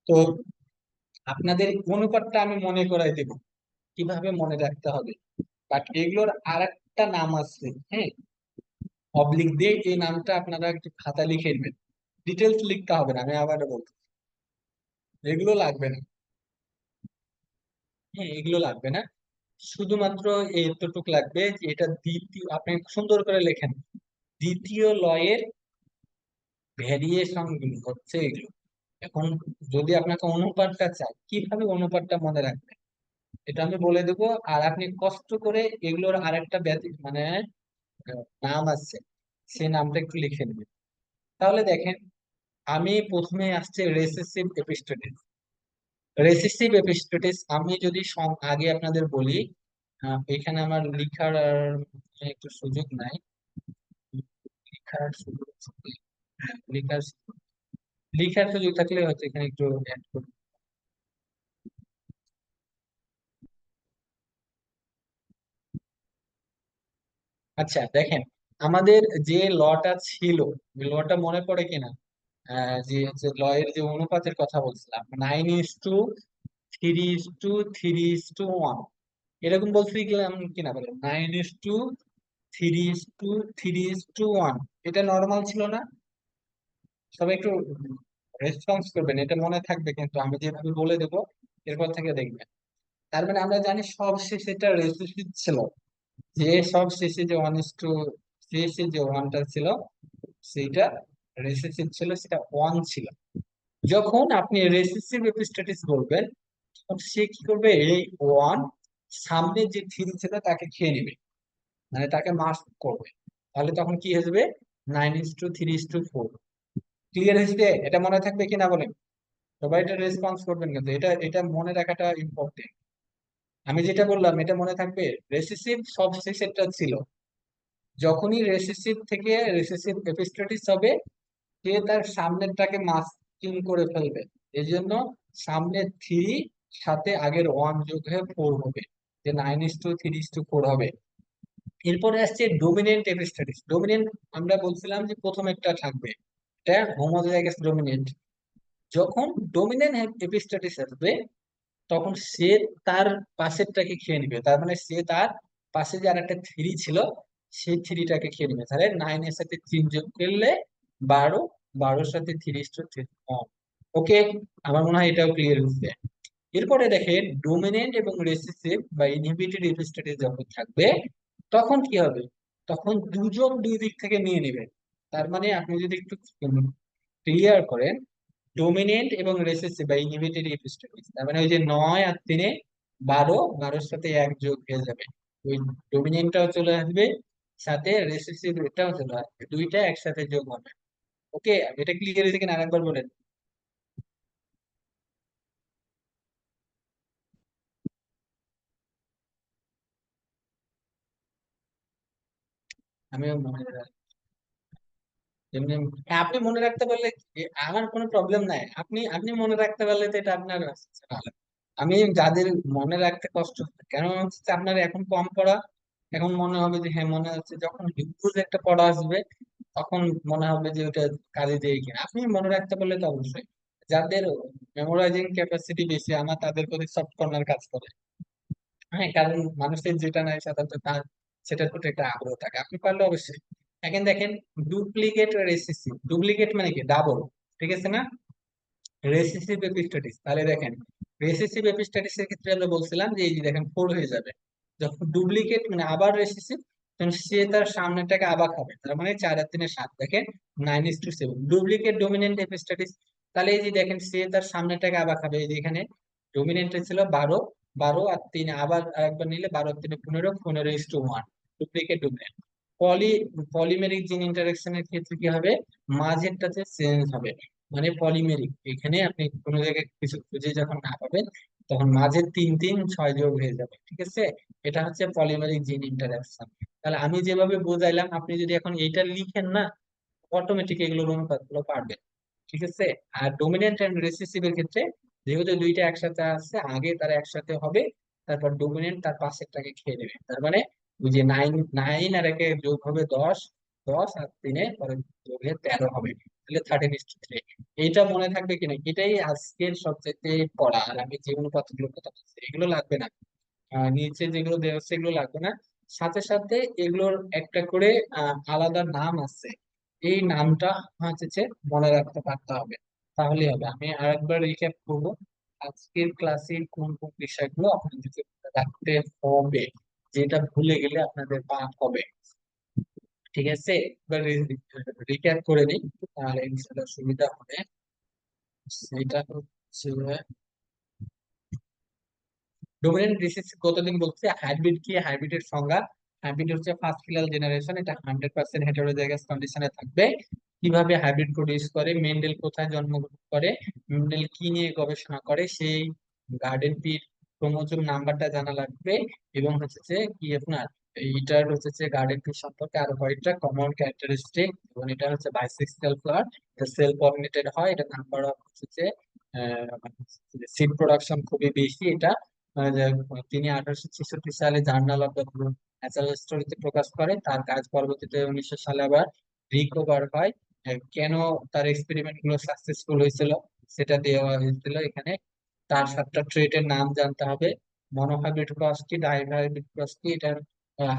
তো আপনাদের অনুপাতটা আমি মনে করাই দেব, কিভাবে মনে রাখতে হবে, বাট এগুলোর আর একটা নাম আছে, হ্যাঁ, অবলিক দিয়ে, এই নামটা আপনারা একটু খাতা লিখে নেবেন, ডিটেলস লিখতে হবে না, আমি আবারও বলছি, এগুলো লাগবে না। হ্যাঁ, এগুলো লাগবে না, শুধুমাত্র এতটুক লাগবে যে এটা দ্বিতীয়, আপনি সুন্দর করে লেখেন, দ্বিতীয় লয়ের ভ্যারিয়েশন গুলো হচ্ছে এগুলো। এখন যদি আপনাকে অনুপাতটা চাই, কিভাবে অনুপাতটা মনে রাখবেন এটা আমি বলে দেবো, আর আপনি কষ্ট করে এগুলোর আরেকটা মানে নাম আছে, সেই নামটা একটু লিখে নেবেন। তাহলে দেখেন, আমি প্রথমে আসছে রেসেসিভ এপিস্টোটিস। রেসিসিভ এপিস্টোটিস আমি যদি আগে আপনাদের বলি, এখানে আমার লিখার আর একটু সুযোগ নাই, লিখার সুযোগ লিখার লিখার সুযোগ থাকলে হয়তো এখানে একটু অ্যাড করি। আচ্ছা দেখেন, আমাদের যে লটা ছিল, লটা মনে পড়ে কিনা, যে ল এর যে অনুপাতের কথা বলছিলাম, 9:3:3:1, এরকম বলছি কিনা বলেন, 9:3:3:1, এটা নর্মাল ছিল না? সবাই একটু রেসপন্স করবেন, এটা মনে থাকবে কিন্তু আমি যেভাবে বলে দেবো, এরপর থেকে দেখবেন। তার মানে আমরা জানি সব শেষে এটা রেসিসিভ ছিল, যে সব শেষে যে ওয়ান ইস টু, শেষে যে ওয়ানটা ছিল সেটা রেসিসিভ ছিল, সেটা ওয়ান ছিল। যখন আপনি রেসিসিভ এপিস্ট্যাটিস বলবেন তখন সে কি করবে, এই ওয়ান সামনে যে থ্রি ছিল তাকে খেয়ে নেবে, মানে তাকে মার্ক করবে। তাহলে তখন কি হয়ে যাবে, 9:3:4। ক্লিয়ার হয়েছে? এটা মনে থাকবে কিনা বলেন? সবাই এটা রেসপন্স করবেন, কিন্তু এটা এটা মনে রাখাটা ইম্পর্টেন্ট। আমি যেটা বললাম এটা মনে থাকবে। রেসিসিভ সব শেষেরটা ছিল, যখনই রেসিসিভ থেকে রেসিসিভ এপিস্ট্যাটিস হবে সে তার সামনেরটাকে মাস্কিং করে ফেলবে। এই জন্য সামনে থ্রি সাথে আগের ওয়ান যোগ হয়ে ফোর হবে, যে 9:3:4 হবে। এরপরে আসছে ডোমিনেন্ট এপিস্ট্যাটিস। ডোমিনেন্ট আমরা বলছিলাম যে প্রথম একটা থাকবে, এটা হোমোজাইগাস ডোমিনেন্ট। যখন ডোমিনেন্ট এপিস্ট্যাটিস আসবে তখন সে তার পাশেরটাকে খেয়ে নিবে, তার মানে সে তার পাশে যে আরেকটা থ্রি ছিল সেই থ্রিটাকে খেয়ে নিবে। তাহলে 9-এর সাথে 3 যোগ করলে 12, 12-র সাথে 3:3। ওকে, আমার মনে হয় এটাও ক্লিয়ার হচ্ছে। এরপরে দেখেন ডোমিনেন্ট এবং রেসিসিভ বা ইনহিবিটর এপিস্ট্যাটিস যখন থাকবে তখন কি হবে, তখন দুজন দুই দিক থেকে নিয়ে নেবে। তার মানে আপনি যদি একটু ক্লিয়ার করেন, ডোমিনেন্ট এবং রেসিসিভ বা ইনহিবিটর এপিস্ট্যাটিস, তার মানে ওই যে 9 আর 3-এ 12, 12-র সাথে 1 যোগ হয়ে যাবে, ওই ডোমিনেন্টটাও চলে আসবে, সাথে রেসিসিভ এটাও চলে আসবে, দুইটা একসাথে যোগ হবে। ওকে, এটা ক্লিয়ার হয়েছে কিনা আরেকবার বলেন। আমিও মনে এমনি, হ্যাঁ, আপনি মনে রাখতে পারলে আমার কোনো প্রবলেম নাই। আপনি আপনি মনে রাখতে পারলে তো এটা আপনার ভালো। আমি যাদের মনে রাখতে কষ্ট হচ্ছে, কেন হচ্ছে আপনার এখন কম পড়া, এখন মনে হবে যে হ্যাঁ মনে হচ্ছে, যখন হিউজ একটা পড়া আসবে তখন মনে হবে যে ওটা কাজে দিয়ে কিনা। আপনি মনে রাখতে পারলে তো অবশ্যই। যাদের মেমোরাইজিং ক্যাপাসিটি বেশি আমার তাদের প্রতি সফট কর্নার কাজ করে। হ্যাঁ, কারণ মানুষের যেটা নাই সাধারণত তার সেটার প্রতি একটা আগ্রহ থাকে। আপনি পারলে অবশ্যই। এখন দেখেন ডুপ্লিকেট রেসিসিভ, ডুপ্লিকেট মানে কি ডাবল, ঠিক আছে না? রেসিসিভ এপিস্ট্যাটিস, তাহলে দেখেন রেসিসিভ এপিস্ট্যাটিস এর ক্ষেত্রে আমরা বলছিলাম যে এই যে দেখেন 4 হয়ে যাবে। যখন ডুপ্লিকেট মানে আবার রেসিসিভ, তখন সে তার সামনেটাকে আবার খাবে, তার মানে 4 আর 3-7 দেখেন 9:7। ডুপ্লিকেট ডোমিনেন্ট এপিস্ট্যাটিস, তাহলে এই যে দেখেন সে তার সামনেটাকে আবার খাবে। এই যে এখানে ডোমিনেন্ট ছিল 12, 12 আর 3 আবার আরেকবার নিলে 12 আর 3-15, 15:1। Duplicate dominant. Poly polymeric gene ইন্টারেকশনের ক্ষেত্রে কি হবে, মাঝেরটাতে চেঞ্জ হবে, মানে পলিমেরিক। এখানে আপনি কোনো জায়গায় কিছু খুঁজে যখন না পাবেন তখন মাঝে 3-3-6 যোগ হয়ে যাবে, ঠিক আছে? এটা হচ্ছে পলিমেরিক জিন ইন্টারাকশন। তাহলে আমি যেভাবে বোঝাইলাম আপনি যদি এখন এইটা লিখেন না, অটোমেটিক এগুলোর অনুপাতগুলো পারবেন, ঠিক আছে? আর ডোমিনেন্ট এন্ড রেসিসিভ এর ক্ষেত্রে যেহেতু দুইটা একসাথে আছে, আগে তারা একসাথে হবে, তারপর ডোমিনেন্ট তার পাশেরটাকে খেয়ে নেবে। তার মানে ওই যে 9, 9 আর 1-এ যোগ হবে 10, 10 আর 3-এ পরে যোগ হয়ে 13 হবে, তাহলে 13:3। এইটা মনে থাকবে কিনা, এটাই আজকের সবচেয়ে পড়া। আর আমি যে অনুপাতগুলোর কথা বলছি এগুলো লাগবে না, নিচে যেগুলো দেওয়া হচ্ছে এগুলো লাগবে না। সাথে সাথে এগুলোর একটা করে আলাদা নাম আছে, এই নামটা হচ্ছে যে মনে রাখতে পারতে হবে, তাহলেই হবে। আমি আরেকবার রিক্যাপ করবো আজকের ক্লাসে কোন কোন বিষয়গুলো আপনাদেরকে মনে রাখতে হবে, যেটা ভুলে গেলে আপনাদের পাপ হবে, ঠিক আছে? এবার রিক্যাপ করে নিই, তাহলে ইনশাল্লাহ সুবিধা হবে। সেটা হচ্ছে ডোমিনেন্ট রিসেসিভ কতদিন বলছে, হাইব্রিড কি, হাইব্রিডের সংজ্ঞা। হাইব্রিড হচ্ছে ফার্স্ট ফিলাল জেনারেশন, এটা 100% হেটেরোজাইগাস কন্ডিশনে থাকবে। কিভাবে হাইব্রিড প্রডিউস করে, মেন্ডেল কোথায় জন্মগ্রহণ করে, মেন্ডেল কি নিয়ে গবেষণা করে, সেই গার্ডেন পিট ক্রোমোজোম নাম্বারটা জানা লাগবে। এবং হচ্ছে যে কি আপনার এইটার হচ্ছে যে গার্ডেন পিট সম্পর্কে আরো কয়েকটা কমন ক্যারেক্টারিস্টিক। এবং এটা হচ্ছে বাইসেক্সুয়াল ফ্লাওয়ার, এটা সেল পলিনেটেড হয়, এটা নাম্বার অফ হচ্ছে যে সিড প্রোডাকশন খুবই বেশি। এটা যে তিনি 1866 সালে জার্নাল অফ দ্য ন্যাচারাল স্টোরিতে প্রকাশ করে। তার কাজ পরবর্তীতে 1900 সালে আবার রিকভার হয়। কেন তার এক্সপেরিমেন্ট গুলো সাকসেসফুল হয়েছিল সেটা দেওয়া হয়েছিল এখানে। তার 7টা ট্রেটের নাম জানতে হবে। মনোহাইব্রিড ক্রস কি, ডাইহাইব্রিড ক্রস কি, এটা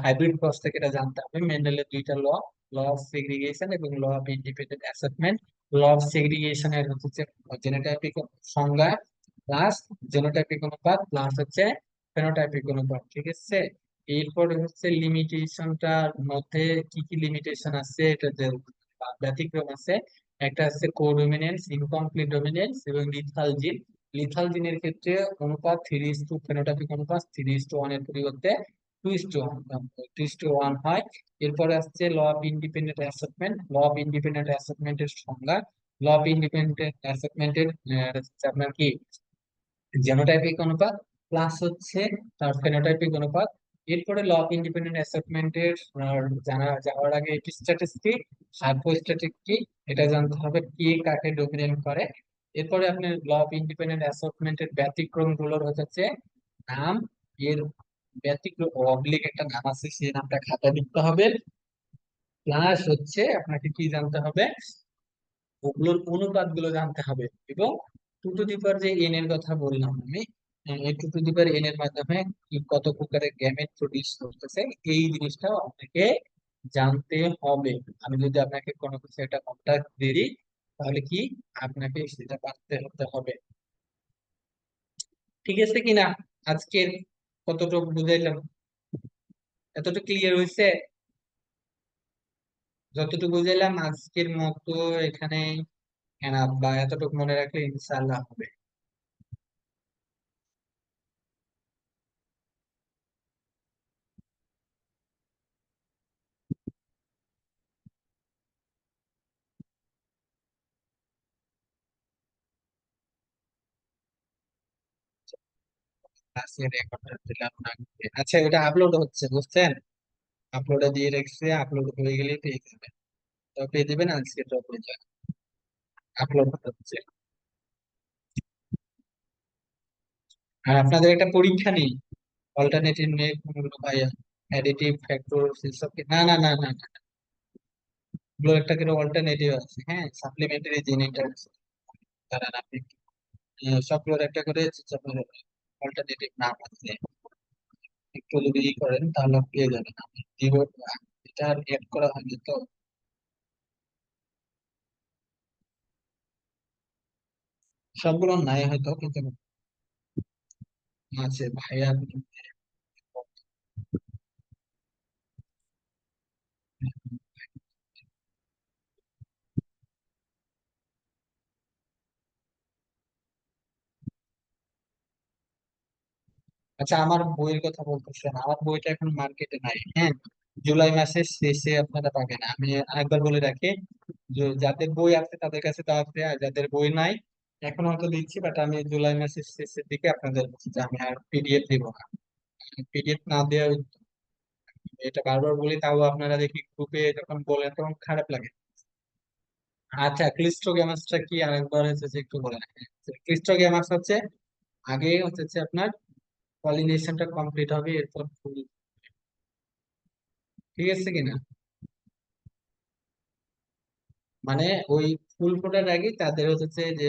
হাইব্রিড ক্রস থেকে এটা জানতে হবে। মেন্ডেলের দুইটা ল, ল অফ সেগ্রিগেশন এবং law of independent assessment. Law of সেগ্রিগেশনের হচ্ছে জেনোটাইপিক সংজ্ঞা, প্লাস জেনোটাইপিক অনুপাত প্লাস হচ্ছে ফেনোটাইপিক অনুপাত, ঠিক আছে। এরপরে হচ্ছে লিমিটেশনটার মধ্যে কি কি লিমিটেশন আছে, এটা যে ব্যতিক্রম আছে। একটা আছে কোডমিনেন্স, ইনকমপ্লিট ডমিনেন্স এবং লিথাল জিন। লিথাল জিনের ক্ষেত্রে অনুপাত 3:2, ফেনোটাইপিক অনুপাত 3:1 এর পরিবর্তে 2:1, 2:1 হয়। এরপরে আসছে law of independent assessment. Law of independent অ্যাসেসমেন্টের সংজ্ঞা, ল অফ ইন্ডিপেন্ডেন্ট অ্যাসেসমেন্টের আপনার কি জেনোটাইপিক অনুপাত প্লাস হচ্ছে তার ফেনোটাইপিক অনুপাত। এরপরে ল অফ ইন্ডিপেন্ডেন্ট অ্যাসেসমেন্টের জানা যাওয়ার আগে একটি স্ট্যাটিস্টিক, হাইপোস্ট্যাটিক কি এটা জানতে হবে, কে কাকে ডমিনেট করে। এরপরে আপনি ল অফ ইন্ডিপেন্ডেন্ট অ্যাসেসমেন্টের ব্যতিক্রম গুলোর হচ্ছে নাম, এর ব্যতিক্রম অবলিক একটা নাম আছে, সেই নামটা খাতায় লিখতে হবে। প্লাস হচ্ছে আপনাকে কি জানতে হবে, ওগুলোর অনুপাত গুলো জানতে হবে। এবং টু টু দি পাওয়ার যে এন এর কথা বললাম আমি, এই two to the power n এর মাধ্যমে কি কত প্রকারের গ্যামেট প্রডিউস করতেছে, এই জিনিসটাও আপনাকে জানতে হবে। আমি যদি আপনাকে কোনো কিছু একটা কন্ট্যাক্ট দিয়ে দিই, তাহলে কি আপনাকে সেটা পারতে হতে হবে। ঠিক আছে কিনা? আজকের কতটুকু বুঝাইলাম? এতটুকু ক্লিয়ার হয়েছে? যতটুকু বুঝাইলাম আজকের মতো এখানে এনাফ, বা এতটুকু মনে রাখলে ইনশাআল্লাহ হবে। ক্লাসে রেকর্ডার দিলাম না। আচ্ছা, ওটা আপলোড হচ্ছে বুঝছেন? আপলোডে দিয়ে রেখেছে, আপলোড হয়ে গেলেই পেয়ে যাবেন। তো পেয়ে যাবেন, আজকে তো পেয়ে যাবেন, আপলোড হচ্ছে। আর আপনাদের একটা পরীক্ষা নেই, অল্টারনেটিভ নেই কোনগুলো ভাইয়া, অ্যাডিটিভ ফ্যাক্টর সেসব না না না না না, এগুলো একটা করে অল্টারনেটিভ আছে, হ্যাঁ, সাপ্লিমেন্টারি জেনারেটর আছে। তারা আপনি সবগুলোর একটা করে অল্টারনেটিভ নাম আছে, একটু যদি করেন তাহলে পেয়ে যাবেন। আমি দিব, এটা এড করা হয়নি তো। সবগুলো নাই হয়তো, কিন্তু আছে ভাইয়া। আচ্ছা, আমার বইয়ের কথা বলতেছেন, আমার বইটা এখন মার্কেটে নাই, হ্যাঁ। জুলাই মাসের শেষে আপনারা পাবেন। আমি আরেকবার বলে রাখি, যে যাদের বই আছে তাদের কাছে তো আছে, আর যাদের বই নাই এখন হয়তো দিচ্ছি, বাট আমি জুলাই মাসের শেষের দিকে আপনাদের বলছি যে আমি আর পিডিএফ দিব না। পিডিএফ না দেওয়া উত্তম। এটা বারবার বলি, তাও আপনারা দেখি গ্রুপে যখন বলেন তখন খারাপ লাগে। আচ্ছা, ক্লিস্টোগ্যামাসটা কি আরেকবার হচ্ছে যে একটু বলে রাখেন। ক্লিস্টোগ্যামাস হচ্ছে আগে হচ্ছে আপনার পলিনেশনটা কমপ্লিট হবে, এরপর ফুল। ঠিক আছে কিনা? মানে ওই ফুল ফোটার আগে তাদের হচ্ছে যে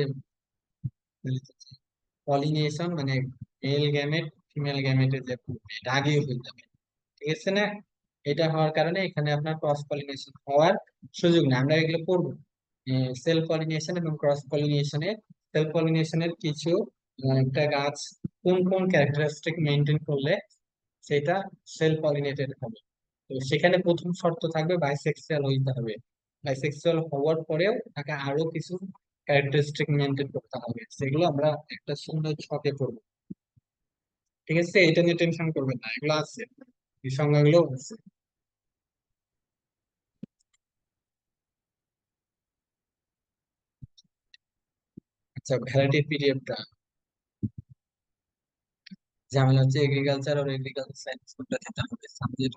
পলিনেশন, মানে মেল গ্যামেট ফিমেল গ্যামেটের যে ফুল, এটা আগেই হয়ে যাবে। ঠিক আছে না? এটা হওয়ার কারণে এখানে আপনার ক্রস পলিনেশন হওয়ার সুযোগ নেই। আমরা এগুলো করবো সেলফ পলিনেশন এবং ক্রস পলিনেশনের। সেলফ পলিনেশনের কিছু একটা গাছ কোন কোন ক্যারেক্টারিস্টিক মেনটেন করলে সেটা সেলফ পলিনেটেড হবে। তো সেখানে প্রথম শর্ত থাকবে বাইসেক্সুয়াল হইতে হবে। বাইসেক্সুয়াল হওয়ার পরেও তাকে আরো কিছু ক্যারেক্টারিস্টিক মেনটেন করতে হবে, সেগুলো আমরা একটা সুন্দর ছকে করবো। ঠিক আছে, এটা নিয়ে টেনশন করবেন না, এগুলো আছে, এই সংজ্ঞাগুলো আছে। আচ্ছা, ভ্যারাইটি পিরিয়ডটা ঝামেলা হচ্ছে, এগ্রিকালচার আর এগ্রিকালচার সায়েন্স কোনটা দিতে হবে সাবজেক্ট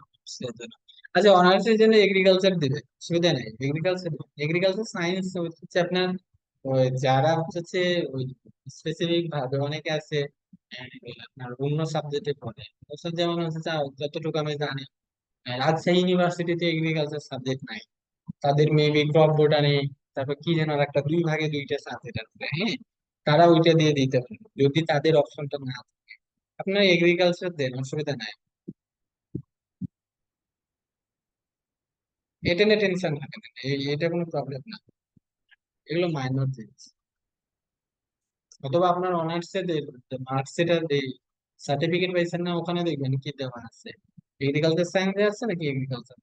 জন্য। আচ্ছা, অনার্সের জন্য এগ্রিকালচার দিবে, অসুবিধা নেই। এগ্রিকালচার, এগ্রিকালচার সায়েন্স হচ্ছে আপনার যারা হচ্ছে ওই স্পেসিফিক ভাবে অনেকে আছে আপনার অন্য সাবজেক্টে পড়ে। যেমন হচ্ছে যতটুকু আমি জানি, রাজশাহী ইউনিভার্সিটিতে এগ্রিকালচার সাবজেক্ট নাই, তাদের মেবি ক্রপ বোটানি, তারপর কি যেন আর একটা 2 ভাগে 2টা সাবজেক্ট আছে, হ্যাঁ। তারা ওইটা দিয়ে দিতে পারে যদি তাদের অপশনটা না থাকে। আপনার এগ্রিকালচার দেন, অসুবিধা নাই। এটা নিয়ে টেনশন থাকে না, এটা কোনো প্রবলেম না, এগুলো মাইনর জিনিস। অথবা আপনার অনার্সে মার্কশিট আর সার্টিফিকেট পাইছেন না, ওখানে দেখবেন কি দেওয়া আছে, এগ্রিকালচার সায়েন্সে আছে নাকি এগ্রিকালচার।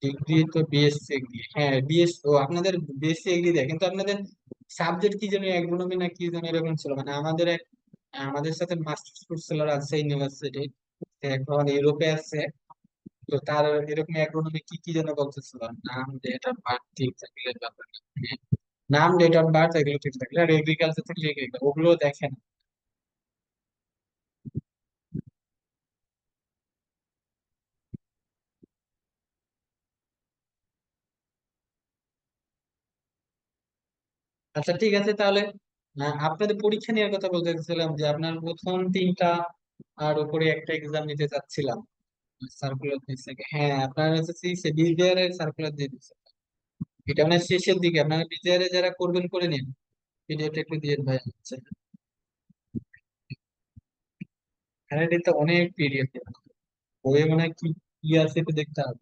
ডিগ্রি তো বিএসসি এগ্রি, হ্যাঁ বিএস, ও আপনাদের বিএসসি এগ্রি দেয়, কিন্তু আপনাদের সাবজেক্ট কি যেন অ্যাগ্রোনমি না কি যেন এরকম ছিল, মানে আমাদের সাথে মাস্টার্স করছিল রাজশাহী ইউনিভার্সিটি, এখন ইউরোপে আছে। তো তার এরকম অ্যাগ্রোনমি কি কি যেন বলতেছিল, নাম ডেট অফ বার্থ ঠিক থাকলে ব্যাপার না। হ্যাঁ, নাম ডেট অফ বার্থ এগুলো ঠিক থাকলে, আর এগ্রিকালচার থাকলে এগ্রিকালচার ওগুলো দেখেন। আচ্ছা ঠিক আছে তাহলে, আপনাদের পরীক্ষা নেওয়ার কথা বলতে চাচ্ছিলাম, যে আপনার প্রথম তিনটা আর উপরে একটা এক্সাম নিতে চাচ্ছিলাম, সার্কুলার দিচ্ছে, হ্যাঁ আপনার হচ্ছে বিজেআর এর সার্কুলার দিয়ে দিচ্ছে, এটা মানে শেষের দিকে আপনারা বিজেআর এ যারা করবেন করে নিন, পিডিএফ একটু দিয়ে ভাই হচ্ছে, হ্যাঁ এটা অনেক পিডিএফ, বইয়ে মানে কি কি আছে একটু দেখতে হবে,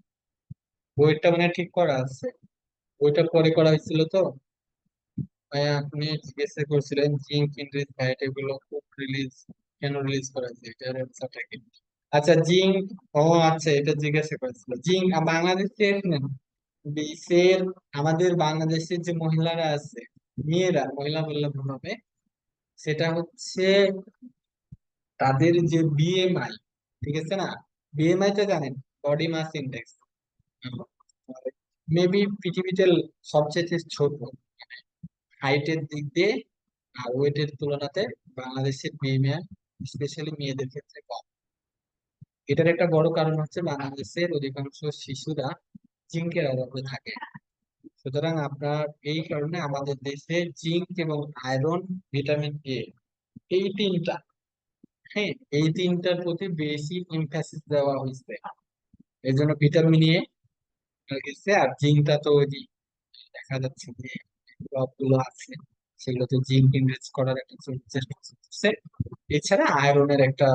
বইটা মানে ঠিক করা আছে, বইটা পরে করা হয়েছিল তো। ভাই আপনি জিজ্ঞাসা করছিলেন জিঙ্ক ইনরিচ ডায়েট এগুলো খুব রিলিজ, কেন রিলিজ করা হয়েছে এটার অ্যান্সারটা কি? আচ্ছা জিঙ্ক, ও আচ্ছা এটা জিজ্ঞাসা করেছিল জিঙ্ক বাংলাদেশের বিশ্বের, আমাদের বাংলাদেশের যে মহিলারা আছে, মেয়েরা, মহিলা বললে ভুল হবে, সেটা হচ্ছে তাদের যে বিএমআই, ঠিক আছে না, বিএমআই তো জানেন, বডি মাস ইন্ডেক্স, মেবি পৃথিবীতে সবচেয়ে ছোট হাইটের দিক দিয়ে আর ওয়েটের তুলনাতে বাংলাদেশের মেয়ে, স্পেশালি মেয়েদের ক্ষেত্রে কম। এটার একটা বড় কারণ হচ্ছে বাংলাদেশের অধিকাংশ শিশুরা জিঙ্কের অভাবে থাকে। সুতরাং আপনার এই কারণে আমাদের দেশে জিঙ্ক এবং আয়রন, ভিটামিন এ, এই তিনটা, হ্যাঁ এই তিনটার প্রতি বেশি এমফাসিস দেওয়া হয়েছে। এই জন্য ভিটামিন এ গেছে, আর জিঙ্কটা তো ওই যে দেখা যাচ্ছে যে সবগুলো আছে, সেগুলোতে জিঙ্ক ইনরিচ করার একটা চেষ্টা চলছে। এছাড়া আয়রনের একটা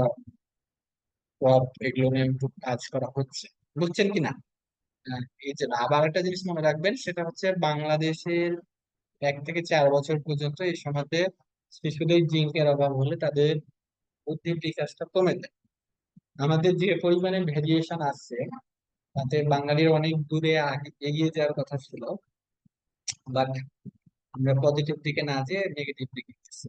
টপ, এগুলো নিয়ে একটু কাজ করা হচ্ছে, বুঝছেন কিনা? এই যে আবার একটা জিনিস মনে রাখবেন, সেটা হচ্ছে বাংলাদেশের 1 থেকে 4 বছর পর্যন্ত এই সমাজে শিশুদের জিঙ্কের অভাব হলে তাদের বুদ্ধির বিকাশটা কমে যায়। আমাদের যে পরিমাণে ভেরিয়েশন আছে, তাতে বাঙালির অনেক দূরে এগিয়ে যাওয়ার কথা ছিল, বাট আমরা পজিটিভ দিকে না যেয়ে নেগেটিভ দিকে গেছি।